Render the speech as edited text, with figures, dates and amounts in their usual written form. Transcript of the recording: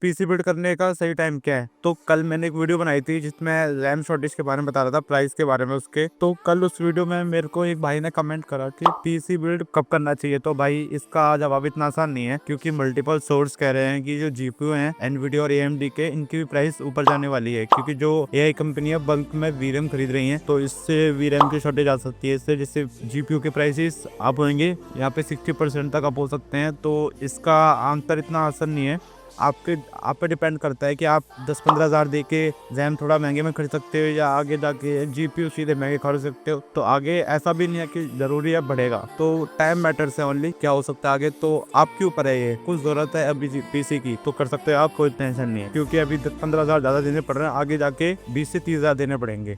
PC build करने का सही टाइम क्या है। तो कल मैंने एक वीडियो बनाई थी जिसमें रैम शॉर्टेज के बारे में बता रहा था, प्राइस के बारे में उसके। तो कल उस वीडियो में मेरे को एक भाई ने कमेंट करा कि पीसी बिल्ड कब करना चाहिए। तो भाई इसका जवाब इतना आसान नहीं है, क्योंकि मल्टीपल सोर्स कह रहे हैं कि जो जीपीयू हैं एनवीडिया और एएमडी के, इनकी भी प्राइस ऊपर जाने वाली है, क्योंकि जो एआई कंपनियां बल्क में वीरैम खरीद रही हैं, तो इससे वीरैम की शॉर्टेज आ सकती है। इससे जिससे जीपीयू के प्राइसेस अप होंगे, यहाँ पे 60% तक अप हो सकते हैं। तो इसका आंसर इतना आसान नहीं है। आप पे डिपेंड करता है कि आप 10-15 हज़ार दे के रैम थोड़ा महंगे में खरीद सकते हो, या आगे जाके जीपीयू सीधे महंगे खरीद सकते हो। तो आगे ऐसा भी नहीं है कि जरूरी है बढ़ेगा, तो टाइम मैटर्स है ओनली, क्या हो सकता है आगे। तो आपके ऊपर है, ये कुछ जरूरत है अभी पीसी की तो कर सकते हो आप, कोई टेंशन नहीं है, क्योंकि अभी 10-15 हज़ार ज्यादा देने पड़ रहे हैं, आगे जाके 20 से 30 हज़ार देने पड़ेंगे।